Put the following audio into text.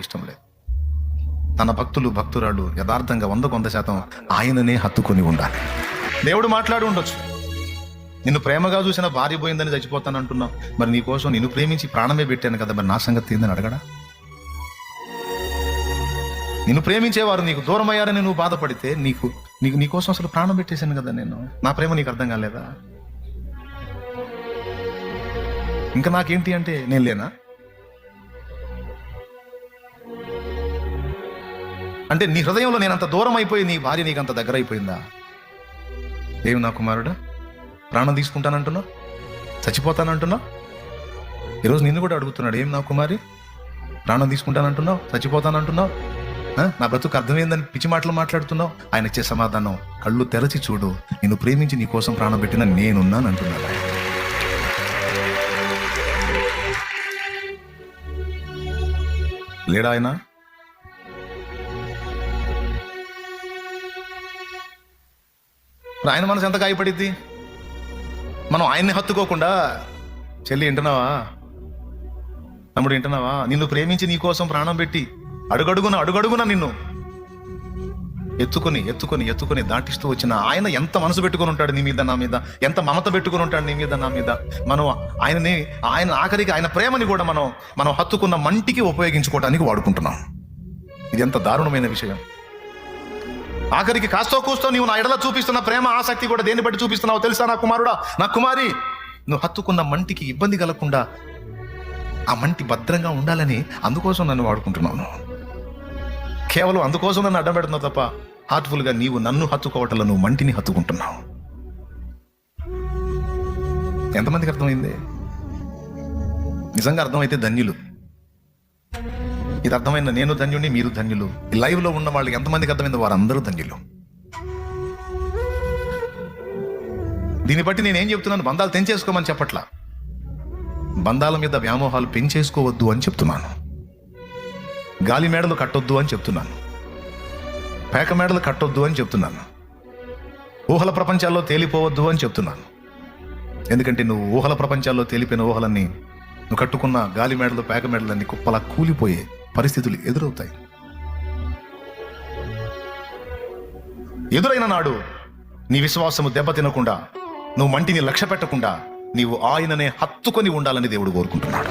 ఇష్టం లేదు. తన భక్తులు భక్తురాలు యథార్థంగా 100% ఆయననే హత్తుకొని ఉండాలి. దేవుడు మాట్లాడి ఉండొచ్చు, నిన్ను ప్రేమగా చూసిన భార్య పోయిందని చచ్చిపోతాను అంటున్నావు, మరి నీ కోసం నిన్ను ప్రేమించి ప్రాణమే పెట్టాను కదా, మరి నా సంగతి ఏందని అడగడా? నిన్ను ప్రేమించేవారు నీకు దూరం అయ్యారని నువ్వు బాధపడితే నీకోసం అసలు ప్రాణం పెట్టేశాను కదా నేను. నా ప్రేమ నీకు అర్థం కాలేదా? ఇంకా నాకేంటి అంటే నేను లేనా? అంటే నీ హృదయంలో నేనంత దూరం అయిపోయి నీ భార్య నీకు అంత దగ్గర అయిపోయిందా? ఏమి నా కుమారుడా, ప్రాణం తీసుకుంటానంటున్నావు, చచ్చిపోతానంటున్నావు. ఈరోజు నిన్ను కూడా అడుగుతున్నాడు, ఏం నా కుమారి, ప్రాణం తీసుకుంటానంటున్నావు, చచ్చిపోతానంటున్నావు, నా బ్రతుకు అర్థమైందని పిచ్చి మాటలు మాట్లాడుతున్నావు. ఆయన ఇచ్చే సమాధానం, కళ్ళు తెరచి చూడు, నిన్ను ప్రేమించి నీ కోసం ప్రాణం పెట్టిన నేనున్నాను అంటున్నాడు. లేడా ఆయన? ఆయన మనసు ఎంత గాయపడిద్ది? మనం ఆయన్ని హత్తుకోకుండా, చెల్లి వింటున్నావా, తమ్ముడు వింటున్నావా, నిన్ను ప్రేమించి నీ కోసం ప్రాణం పెట్టి అడుగడుగున నిన్ను ఎత్తుకొని దాటిస్తూ వచ్చిన ఆయన ఎంత మనసు పెట్టుకుని ఉంటాడు నీ మీద, నా మీద, ఎంత మమత పెట్టుకుని ఉంటాడు నీ మీద, నా మీద. మనం ఆయన ఆఖరికి ఆయన ప్రేమని కూడా మనం హత్తుకున్న మంటికి ఉపయోగించుకోవడానికి వాడుకుంటున్నాం. ఇది ఎంత దారుణమైన విషయం. ఆఖరికి కాస్తో కూస్తో నీవు నా ఎడల చూపిస్తున్న ప్రేమ ఆసక్తి కూడా దేన్ని బట్టి చూపిస్తున్నావో తెలుసా నా కుమారుడా, నా కుమారి? నువ్వు హత్తుకున్న మంటికి ఇబ్బంది కలగకుండా, ఆ మంటి భద్రంగా ఉండాలని అందుకోసం నన్ను వాడుకుంటున్నాను. కేవలం అందుకోసం నన్ను అడ్డం పెడుతున్నావు తప్ప హార్ట్ఫుల్గా నీవు నన్ను హత్తుకోవటంలో నువ్వు మంటిని హత్తుకుంటున్నావు. ఎంతమందికి అర్థమైంది? నిజంగా అర్థమైతే ధన్యులు. ఇది అర్థమైన నేను ధన్యుని, మీరు ధన్యులు. ఈ లైవ్లో ఉన్న వాళ్ళకి ఎంతమందికి అర్థమైందో వారందరూ ధన్యులు. దీన్ని బట్టి నేనేం చెప్తున్నాను, బంధాలు తెంచేసుకోమని చెప్పట్లా, బంధాల మీద వ్యామోహాలు పెంచేసుకోవద్దు అని చెప్తున్నాను. గాలి మేడలు కట్టొద్దు అని చెప్తున్నాను, పేక మేడలు కట్టొద్దు అని చెప్తున్నాను, ఊహల ప్రపంచాల్లో తేలిపోవద్దు అని చెప్తున్నాను. ఎందుకంటే నువ్వు ఊహల ప్రపంచాల్లో తేలిపోయిన ఊహలన్నీ, నువ్వు కట్టుకున్న గాలి మేడలు పేక మేడలన్నీ కుప్పలా కూలిపోయే పరిస్థితులు ఎదురవుతాయి. ఎదురైన నాడు నీ విశ్వాసము దెబ్బతినకుండా, నువ్వు మంటిని లక్ష్య పెట్టకుండా, నీవు ఆయననే హత్తుకొని ఉండాలని దేవుడు కోరుకుంటున్నాడు.